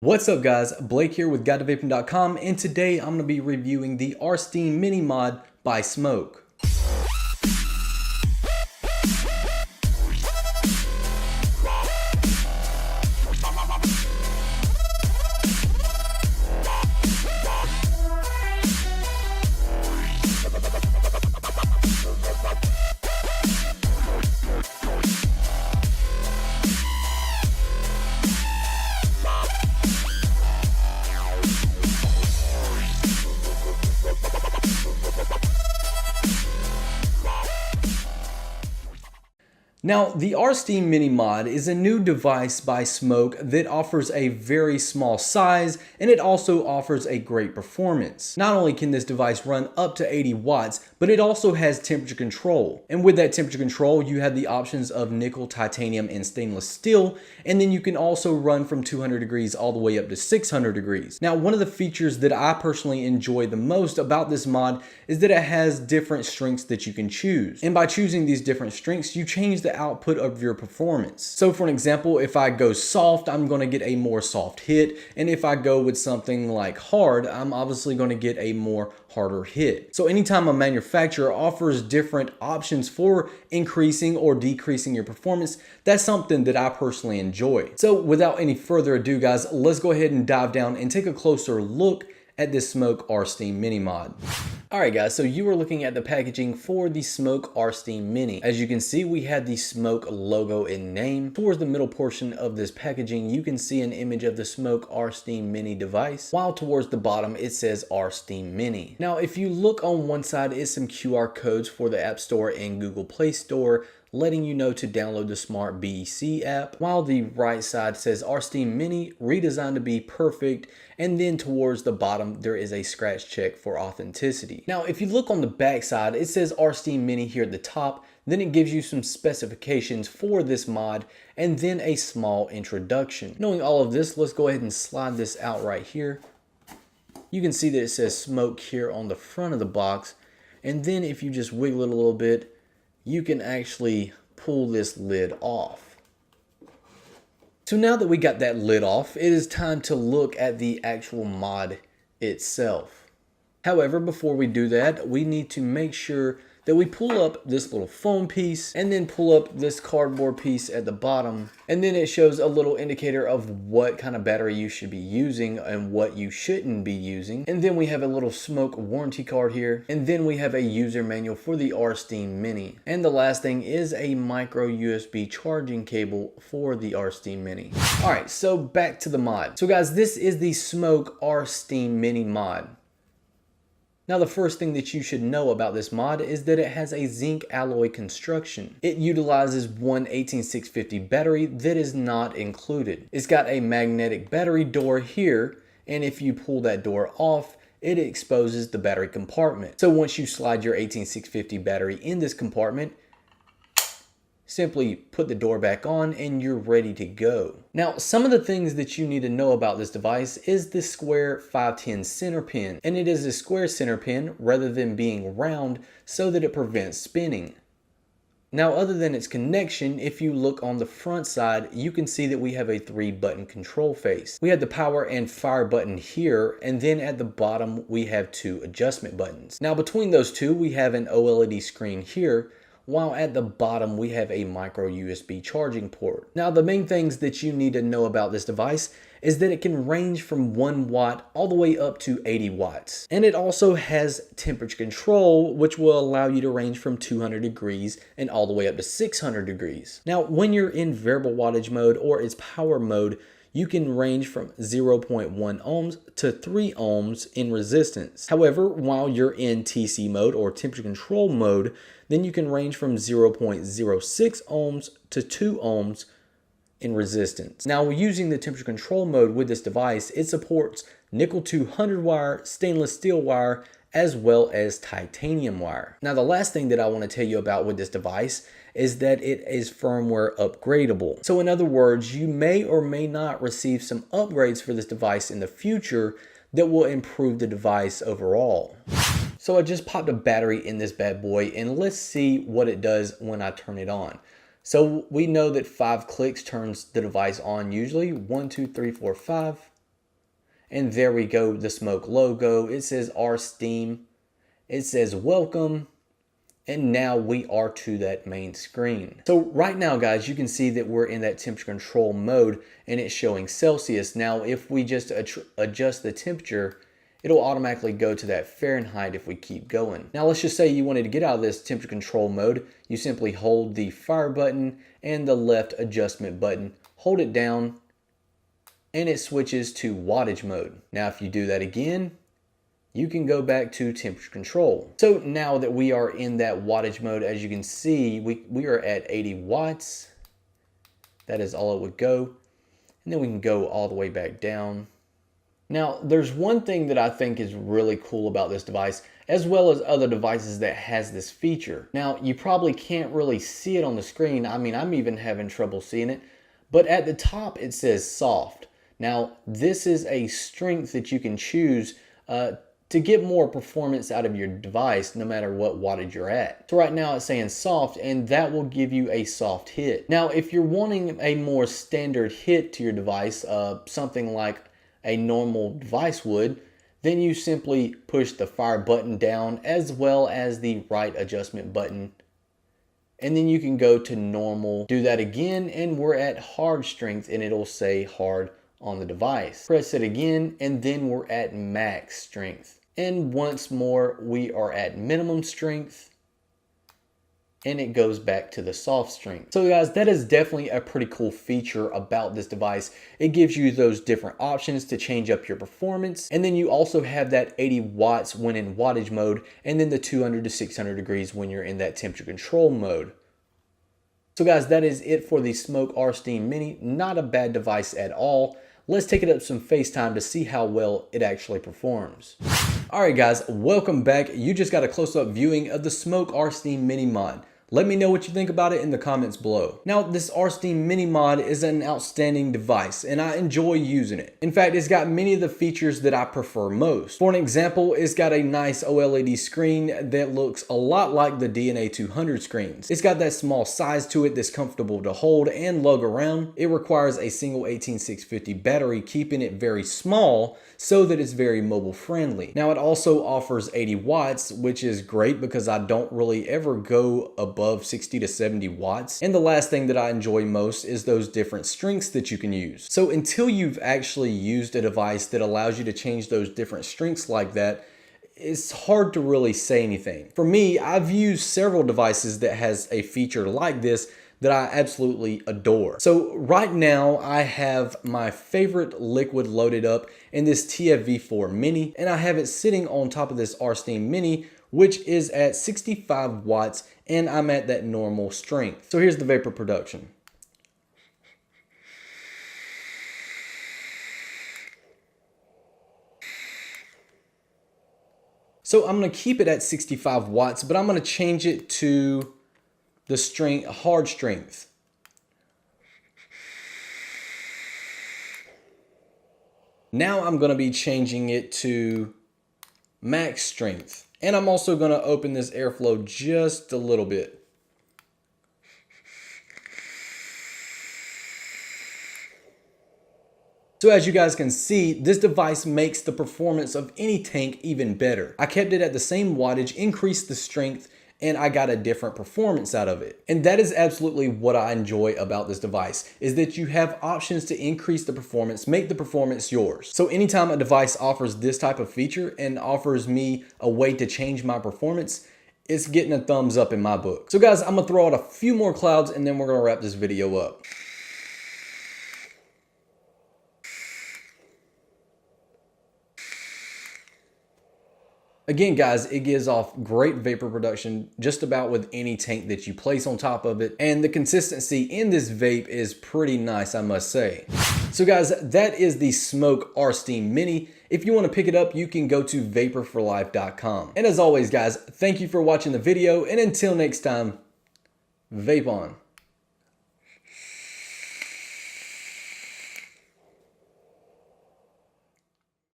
What's up guys, Blake here with GuideToVaping.com, and today I'm going to be reviewing the R-Steam Mini Mod by Smok. Now, the R-Steam Mini Mod is a new device by Smok that offers a very small size, and it also offers a great performance. Not only can this device run up to 80 watts, but it also has temperature control. And with that temperature control, you have the options of nickel, titanium, and stainless steel, and then you can also run from 200 degrees all the way up to 600 degrees. Now, one of the features that I personally enjoy the most about this mod is that it has different strengths that you can choose. And by choosing these different strengths, you change the output of your performance. So for an example, if I go soft, I'm going to get a more soft hit, and if I go with something like hard, I'm obviously going to get a more harder hit. So anytime a manufacturer offers different options for increasing or decreasing your performance, that's something that I personally enjoy. So without any further ado guys, let's go ahead and dive down and take a closer look at this Smok R-Steam Mini Mod. Alright guys, so you are looking at the packaging for the Smok R-Steam Mini. As you can see, we had the Smok logo and name. Towards the middle portion of this packaging, you can see an image of the Smok R-Steam Mini device, while towards the bottom it says R-Steam Mini. Now, if you look on one side, is some QR codes for the App Store and Google Play Store, letting you know to download the Smart BEC app, while the right side says R-Steam Mini, redesigned to be perfect, and then towards the bottom there is a scratch check for authenticity. Now if you look on the back side, it says R-Steam Mini here at the top, then it gives you some specifications for this mod, and then a small introduction. Knowing all of this, let's go ahead and slide this out right here. You can see that it says Smok here on the front of the box, and then if you just wiggle it a little bit, you can actually pull this lid off. So now that we got that lid off, it is time to look at the actual mod itself. However, before we do that, we need to make sure that we pull up this little foam piece and then pull up this cardboard piece at the bottom, and then it shows a little indicator of what kind of battery you should be using and what you shouldn't be using. And then we have a little Smok warranty card here, and then we have a user manual for the R-Steam Mini. And the last thing is a micro USB charging cable for the R-Steam Mini. Alright, so back to the mod. So guys, this is the Smok R-Steam Mini mod. Now the first thing that you should know about this mod is that it has a zinc alloy construction. It utilizes one 18650 battery that is not included. It's got a magnetic battery door here, and if you pull that door off, it exposes the battery compartment. So once you slide your 18650 battery in this compartment, simply put the door back on and you're ready to go. Now, some of the things that you need to know about this device is the square 510 center pin, and it is a square center pin rather than being round so that it prevents spinning. Now, other than its connection, if you look on the front side, you can see that we have a 3-button control face. We have the power and fire button here, and then at the bottom we have 2 adjustment buttons. Now, between those two, we have an OLED screen here, while at the bottom we have a micro USB charging port. Now the main things that you need to know about this device is that it can range from 1 watt all the way up to 80 watts. And it also has temperature control, which will allow you to range from 200 degrees and all the way up to 600 degrees. Now when you're in variable wattage mode or its power mode, you can range from 0.1 ohms to 3 ohms in resistance. However, while you're in TC mode or temperature control mode, then you can range from 0.06 ohms to 2 ohms in resistance. Now, using the temperature control mode with this device, it supports nickel 200 wire, stainless steel wire, as well as titanium wire. Now, the last thing that I want to tell you about with this device is that it is firmware upgradable. So in other words, you may or may not receive some upgrades for this device in the future that will improve the device overall. So I just popped a battery in this bad boy, and let's see what it does when I turn it on. So we know that 5 clicks turns the device on usually. 1, 2, 3, 4, 5. And there we go, the Smok logo. It says our Steam. It says welcome. And now we are to that main screen. So right now, guys, you can see that we're in that temperature control mode and it's showing Celsius. Now, if we just adjust the temperature, it'll automatically go to that Fahrenheit if we keep going. Now, let's just say you wanted to get out of this temperature control mode. You simply hold the fire button and the left adjustment button, hold it down, and it switches to wattage mode. Now, if you do that again, you can go back to temperature control. So now that we are in that wattage mode, as you can see, we are at 80 watts. That is all it would go. And then we can go all the way back down. Now, there's one thing that I think is really cool about this device, as well as other devices that has this feature. Now, you probably can't really see it on the screen. I mean, I'm even having trouble seeing it. But at the top, it says soft. Now, this is a strength that you can choose to get more performance out of your device no matter what wattage you're at. So right now it's saying soft, and that will give you a soft hit. Now, if you're wanting a more standard hit to your device, something like a normal device would, then you simply push the fire button down as well as the right adjustment button. And then you can go to normal, do that again, and we're at hard strength and it'll say hard on the device. Press it again, and then we're at max strength. And once more, we are at minimum strength, and it goes back to the soft strength. So guys, that is definitely a pretty cool feature about this device. It gives you those different options to change up your performance. And then you also have that 80 watts when in wattage mode, and then the 200 to 600 degrees when you're in that temperature control mode. So guys, that is it for the Smok R Steam Mini. Not a bad device at all. Let's take it up some FaceTime to see how well it actually performs. Alright guys, welcome back. You just got a close-up viewing of the Smok R Steam Mini mod. Let me know what you think about it in the comments below. Now, this R Steam Mini mod is an outstanding device and I enjoy using it. In fact, it's got many of the features that I prefer most. For an example, it's got a nice OLED screen that looks a lot like the DNA 200 screens. It's got that small size to it that's comfortable to hold and lug around. It requires a single 18650 battery, keeping it very small so that it's very mobile friendly. Now, it also offers 80 watts, which is great because I don't really ever go above 60 to 70 watts. And the last thing that I enjoy most is those different strengths that you can use. So until you've actually used a device that allows you to change those different strengths like that, it's hard to really say anything. For me, I've used several devices that has a feature like this that I absolutely adore. So right now I have my favorite liquid loaded up in this TFV4 Mini, and I have it sitting on top of this R Steam Mini, which is at 65 watts, and I'm at that normal strength. So here's the vapor production. So I'm gonna keep it at 65 watts, but I'm gonna change it to the strength, hard strength. Now I'm gonna be changing it to max strength. And I'm also gonna open this airflow just a little bit. So as you guys can see, this device makes the performance of any tank even better. I kept it at the same wattage, increased the strength, and I got a different performance out of it. And that is absolutely what I enjoy about this device, is that you have options to increase the performance, make the performance yours. So anytime a device offers this type of feature and offers me a way to change my performance, it's getting a thumbs up in my book. So guys, I'm gonna throw out a few more clouds and then we're gonna wrap this video up. Again, guys, it gives off great vapor production just about with any tank that you place on top of it. And the consistency in this vape is pretty nice, I must say. So guys, that is the Smok R Steam Mini. If you want to pick it up, you can go to vaporforlife.com. And as always, guys, thank you for watching the video. And until next time, vape on.